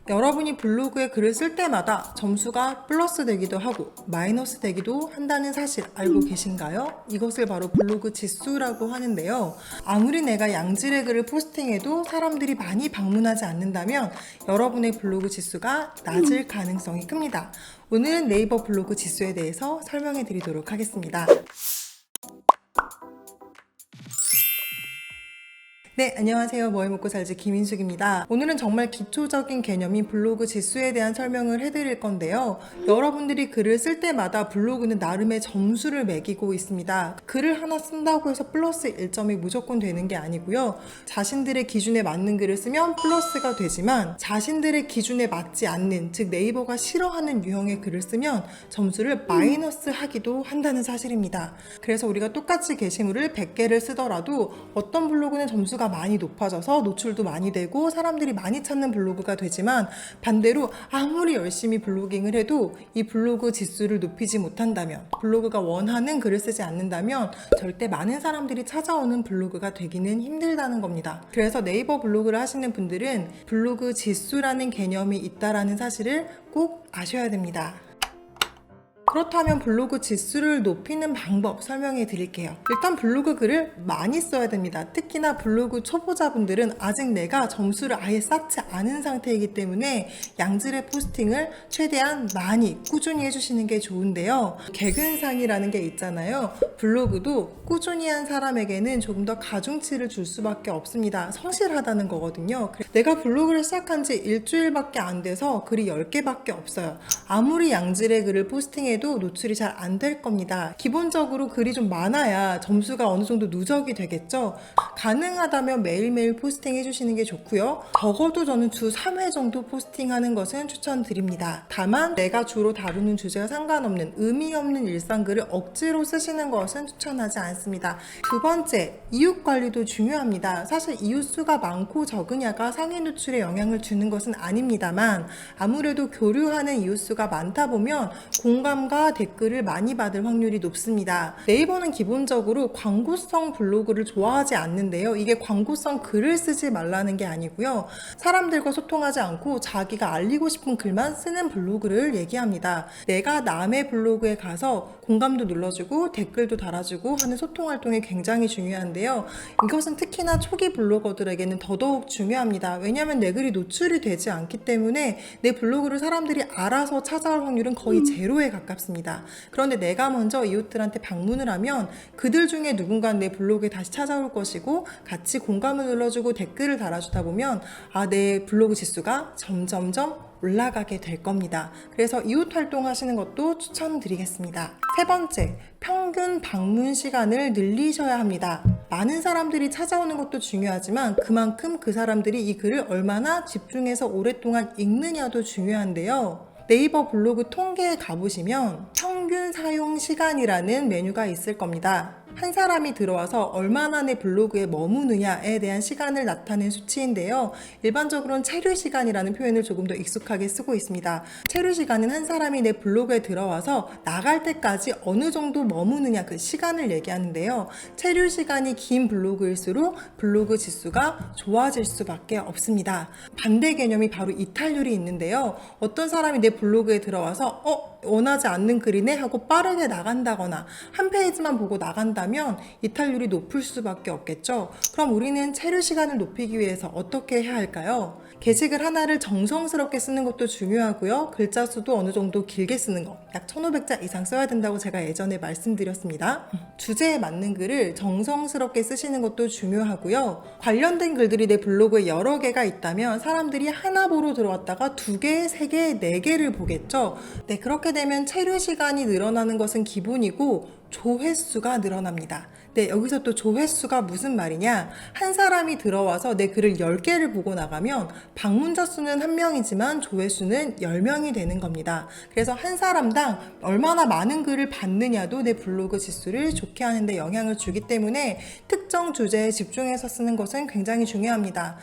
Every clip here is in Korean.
여러분이 블로그에 글을 쓸 때마다 점수가 플러스 되기도 하고 마이너스 되기도 한다는 사실 알고 계신가요? 이것을 바로 블로그 지수라고 하는데요. 아무리 내가 양질의 글을 포스팅해도 사람들이 많이 방문하지 않는다면 여러분의 블로그 지수가 낮을 가능성이 큽니다. 오늘은 네이버 블로그 지수에 대해서 설명해 드리도록 하겠습니다. 네, 안녕하세요. 뭐 해먹고 살지 김인숙입니다. 오늘은 정말 기초적인 개념인 블로그 지수에 대한 설명을 해드릴 건데요. 여러분들이 글을 쓸 때마다 블로그는 나름의 점수를 매기고 있습니다. 글을 하나 쓴다고 해서 플러스 1점이 무조건 되는 게 아니고요. 자신들의 기준에 맞는 글을 쓰면 플러스가 되지만 자신들의 기준에 맞지 않는, 즉 네이버가 싫어하는 유형의 글을 쓰면 점수를 마이너스 하기도 한다는 사실입니다. 그래서 우리가 똑같이 게시물을 100개를 쓰더라도 어떤 블로그는 점수가 많이 높아져서 노출도 많이 되고 사람들이 많이 찾는 블로그가 되지만 반대로 아무리 열심히 블로깅을 해도 이 블로그 지수를 높이지 못한다면, 블로그가 원하는 글을 쓰지 않는다면 절대 많은 사람들이 찾아오는 블로그가 되기는 힘들다는 겁니다. 그래서 네이버 블로그를 하시는 분들은 블로그 지수라는 개념이 있다라는 사실을 꼭 아셔야 됩니다. 그렇다면 블로그 지수를 높이는 방법 설명해 드릴게요. 일단 블로그 글을 많이 써야 됩니다. 특히나 블로그 초보자분들은 아직 내가 점수를 아예 쌓지 않은 상태이기 때문에 양질의 포스팅을 최대한 많이 꾸준히 해주시는 게 좋은데요. 개근상이라는 게 있잖아요. 블로그도 꾸준히 한 사람에게는 조금 더 가중치를 줄 수밖에 없습니다. 성실하다는 거거든요. 내가 블로그를 시작한 지 일주일밖에 안 돼서 글이 10개밖에 없어요. 아무리 양질의 글을 포스팅해도 노출이 잘 안 될 겁니다. 기본적으로 글이 좀 많아야 점수가 어느 정도 누적이 되겠죠. 가능하다면 매일매일 포스팅 해주시는 게 좋고요. 적어도 저는 주 3회 정도 포스팅하는 것은 추천드립니다. 다만 내가 주로 다루는 주제와 상관없는 의미 없는 일상글을 억지로 쓰시는 것은 추천하지 않습니다. 두 번째, 이웃 관리도 중요합니다. 사실 이웃 수가 많고 적으냐가 상위 노출에 영향을 주는 것은 아닙니다만 아무래도 교류하는 이웃 수가 많다 보면 공감과 댓글을 많이 받을 확률이 높습니다. 네이버는 기본적으로 광고성 블로그를 좋아하지 않는데요. 이게 광고성 글을 쓰지 말라는 게 아니고요. 사람들과 소통하지 않고 자기가 알리고 싶은 글만 쓰는 블로그를 얘기합니다. 내가 남의 블로그에 가서 공감도 눌러주고 댓글도 달아주고 하는 소통 활동이 굉장히 중요한데요. 이것은 특히나 초기 블로거들에게는 더더욱 중요합니다. 왜냐하면 내 글이 노출이 되지 않기 때문에 내 블로그를 사람들이 알아서 찾아올 확률은 거의 제로에 가깝습니다. 그런데 내가 먼저 이웃들한테 방문을 하면 그들 중에 누군가 내 블로그에 다시 찾아올 것이고 같이 공감을 눌러주고 댓글을 달아주다 보면 내 블로그 지수가 점점점 올라가게 될 겁니다. 그래서 이웃 활동 하시는 것도 추천드리겠습니다. 세 번째, 평균 방문 시간을 늘리셔야 합니다. 많은 사람들이 찾아오는 것도 중요하지만 그만큼 그 사람들이 이 글을 얼마나 집중해서 오랫동안 읽느냐도 중요한데요. 네이버 블로그 통계에 가보시면 평균 사용 시간이라는 메뉴가 있을 겁니다. 한 사람이 들어와서 얼마나 내 블로그에 머무느냐에 대한 시간을 나타낸 수치인데요. 일반적으로는 체류 시간이라는 표현을 조금 더 익숙하게 쓰고 있습니다. 체류 시간은 한 사람이 내 블로그에 들어와서 나갈 때까지 어느 정도 머무느냐 그 시간을 얘기하는데요. 체류 시간이 긴 블로그일수록 블로그 지수가 좋아질 수밖에 없습니다. 반대 개념이 바로 이탈률이 있는데요. 어떤 사람이 내 블로그에 들어와서 원하지 않는 글이네 하고 빠르게 나간다거나 한 페이지만 보고 나간다면 이탈률이 높을 수밖에 없겠죠. 그럼 우리는 체류 시간을 높이기 위해서 어떻게 해야 할까요? 게시글 하나를 정성스럽게 쓰는 것도 중요하고요. 글자 수도 어느 정도 길게 쓰는 거, 약 1500자 이상 써야 된다고 제가 예전에 말씀드렸습니다. 주제에 맞는 글을 정성스럽게 쓰시는 것도 중요하고요. 관련된 글들이 내 블로그에 여러 개가 있다면 사람들이 하나 보러 들어왔다가 2개, 3개, 4개를 보겠죠. 네, 그렇게 되면 체류 시간이 늘어나는 것은 기본이고 조회수가 늘어납니다. 네, 여기서 또 조회수가 무슨 말이냐? 한 사람이 들어와서 내 글을 10개를 보고 나가면 방문자 수는 1명이지만 조회수는 10명이 되는 겁니다. 그래서 한 사람당 얼마나 많은 글을 봤느냐도 내 블로그 지수를 좋게 하는 데 영향을 주기 때문에 특정 주제에 집중해서 쓰는 것은 굉장히 중요합니다.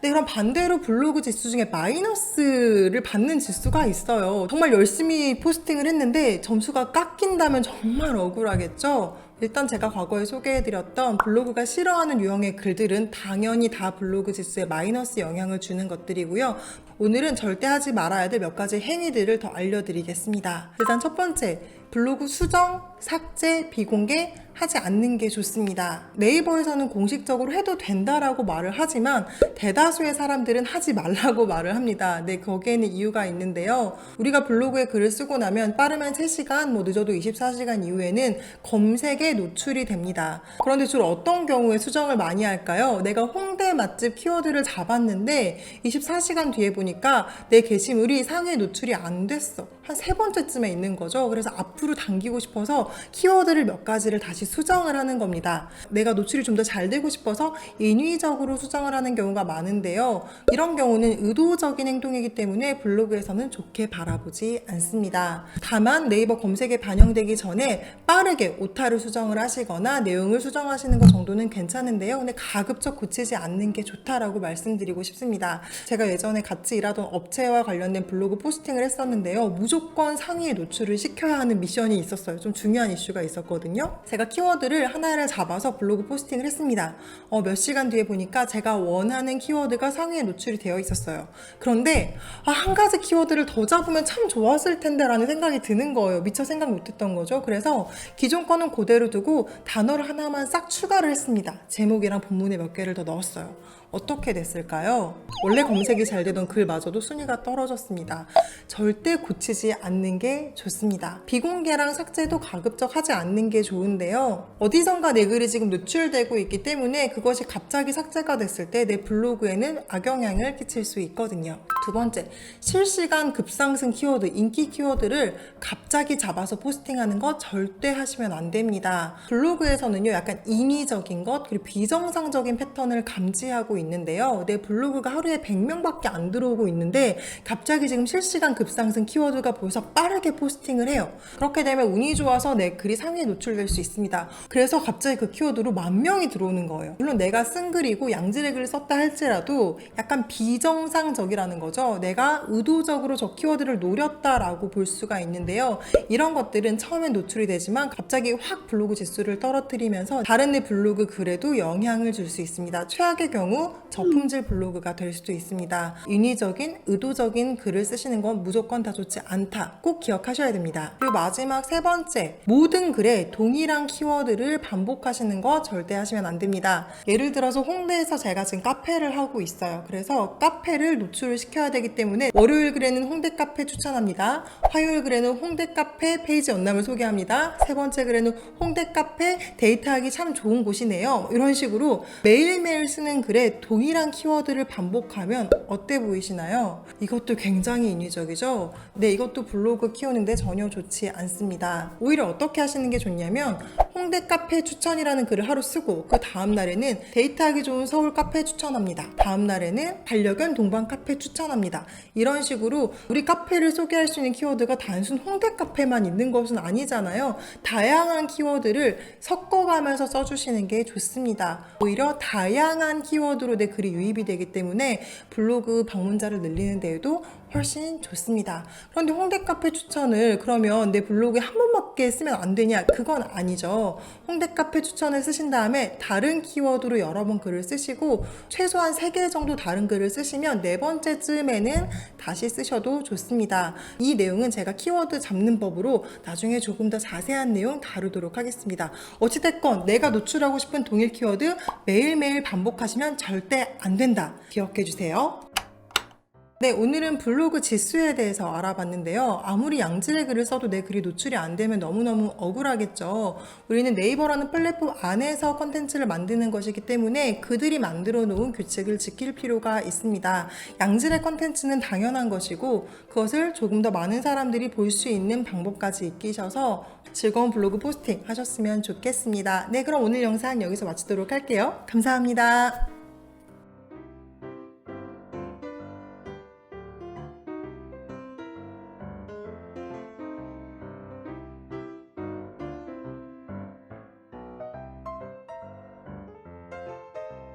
네, 그럼 반대로 블로그 지수 중에 마이너스를 받는 지수가 있어요. 정말 열심히 포스팅을 했는데 점수가 깎인다면 정말 억울하겠죠? 일단 제가 과거에 소개해드렸던 블로그가 싫어하는 유형의 글들은 당연히 다 블로그 지수에 마이너스 영향을 주는 것들이고요. 오늘은 절대 하지 말아야 될 몇 가지 행위들을 더 알려드리겠습니다. 일단 첫 번째, 블로그 수정, 삭제, 비공개 하지 않는 게 좋습니다. 네이버에서는 공식적으로 해도 된다라고 말을 하지만 대다수의 사람들은 하지 말라고 말을 합니다. 네, 거기에는 이유가 있는데요. 우리가 블로그에 글을 쓰고 나면 빠르면 3시간, 늦어도 24시간 이후에는 검색에 노출이 됩니다. 그런데 주로 어떤 경우에 수정을 많이 할까요? 내가 홍대 맛집 키워드를 잡았는데 24시간 뒤에 보니까 내 게시물이 상위에 노출이 안 됐어. 한 3번째쯤에 있는 거죠. 그래서 앞으로 당기고 싶어서 키워드를 몇 가지를 다시 수정을 하는 겁니다. 내가 노출이 좀 더 잘 되고 싶어서 인위적으로 수정을 하는 경우가 많은데요. 이런 경우는 의도적인 행동이기 때문에 블로그에서는 좋게 바라보지 않습니다. 다만 네이버 검색에 반영되기 전에 빠르게 오타를 수정을 하시거나 내용을 수정하시는 것 정도는 괜찮은데요. 근데 가급적 고치지 않는 게 좋다라고 말씀드리고 싶습니다. 제가 예전에 같이 일하던 업체와 관련된 블로그 포스팅을 했었는데요. 무조건 상위에 노출을 시켜야 하는 미션이 있었어요. 좀 중요한 이슈가 있었거든요. 제가 키워드를 하나를 잡아서 블로그 포스팅을 했습니다. 몇 시간 뒤에 보니까 제가 원하는 키워드가 상위에 노출이 되어 있었어요. 그런데 한 가지 키워드를 더 잡으면 참 좋았을 텐데 라는 생각이 드는 거예요. 미처 생각 못했던 거죠. 그래서 기존 거는 그대로 두고 단어를 하나만 싹 추가를 했습니다. 제목이랑 본문에 몇 개를 더 넣었어요. 어떻게 됐을까요? 원래 검색이 잘 되던 글마저도 순위가 떨어졌습니다. 절대 고치지 않는 게 좋습니다. 비공개랑 삭제도 가급적 하지 않는 게 좋은데요. 어디선가 내 글이 지금 노출되고 있기 때문에 그것이 갑자기 삭제가 됐을 때 내 블로그에는 악영향을 끼칠 수 있거든요. 두 번째, 실시간 급상승 키워드, 인기 키워드를 갑자기 잡아서 포스팅하는 거 절대 하시면 안 됩니다. 블로그에서는요, 약간 인위적인 것, 그리고 비정상적인 패턴을 감지하고 있는데요. 내 블로그가 하루에 100명밖에 안 들어오고 있는데 갑자기 지금 실시간 급상승 키워드가 보여서 빠르게 포스팅을 해요. 그렇게 되면 운이 좋아서 내 글이 상위에 노출될 수 있습니다. 그래서 갑자기 그 키워드로 10,000명이 들어오는 거예요. 물론 내가 쓴 글이고 양질의 글을 썼다 할지라도 약간 비정상적이라는 거죠. 내가 의도적으로 저 키워드를 노렸다라고 볼 수가 있는데요. 이런 것들은 처음엔 노출이 되지만 갑자기 확 블로그 지수를 떨어뜨리면서 다른 내 블로그 글에도 영향을 줄 수 있습니다. 최악의 경우 저품질 블로그가 될 수도 있습니다. 인위적인, 의도적인 글을 쓰시는 건 무조건 다 좋지 않다. 꼭 기억하셔야 됩니다. 그리고 마지막 세 번째, 모든 글에 동일한 키워드를 반복하시는 거 절대 하시면 안 됩니다. 예를 들어서 홍대에서 제가 지금 카페를 하고 있어요. 그래서 카페를 노출을 시켜야 되기 때문에 월요일 글에는 홍대 카페 추천합니다. 화요일 글에는 홍대 카페 페이지 연남을 소개합니다. 세 번째 글에는 홍대 카페 데이트하기 참 좋은 곳이네요. 이런 식으로 매일매일 쓰는 글에 동일한 키워드를 반복하면 어때 보이시나요? 이것도 굉장히 인위적이죠? 네, 이것도 블로그 키우는데 전혀 좋지 않습니다. 오히려 어떻게 하시는 게 좋냐면 홍대 카페 추천이라는 글을 하루 쓰고 그 다음 날에는 데이트하기 좋은 서울 카페 추천합니다. 다음 날에는 반려견 동반 카페 추천합니다. 이런 식으로 우리 카페를 소개할 수 있는 키워드가 단순 홍대 카페만 있는 것은 아니잖아요. 다양한 키워드를 섞어가면서 써주시는 게 좋습니다. 오히려 다양한 키워드로 내 글이 유입이 되기 때문에 블로그 방문자를 늘리는 데에도 훨씬 좋습니다. 그런데 홍대 카페 추천을 그러면 내 블로그에 한 번밖에 쓰면 안 되냐? 그건 아니죠. 홍대 카페 추천을 쓰신 다음에 다른 키워드로 여러 번 글을 쓰시고 최소한 3개 정도 다른 글을 쓰시면 4번째쯤에는 다시 쓰셔도 좋습니다. 이 내용은 제가 키워드 잡는 법으로 나중에 조금 더 자세한 내용 다루도록 하겠습니다. 어찌됐건 내가 노출하고 싶은 동일 키워드 매일매일 반복하시면 절대 안 된다. 기억해 주세요. 네, 오늘은 블로그 지수에 대해서 알아봤는데요. 아무리 양질의 글을 써도 내 글이 노출이 안 되면 너무너무 억울하겠죠. 우리는 네이버라는 플랫폼 안에서 컨텐츠를 만드는 것이기 때문에 그들이 만들어 놓은 규칙을 지킬 필요가 있습니다. 양질의 컨텐츠는 당연한 것이고 그것을 조금 더 많은 사람들이 볼 수 있는 방법까지 익히셔서 즐거운 블로그 포스팅 하셨으면 좋겠습니다. 네, 그럼 오늘 영상 여기서 마치도록 할게요. 감사합니다.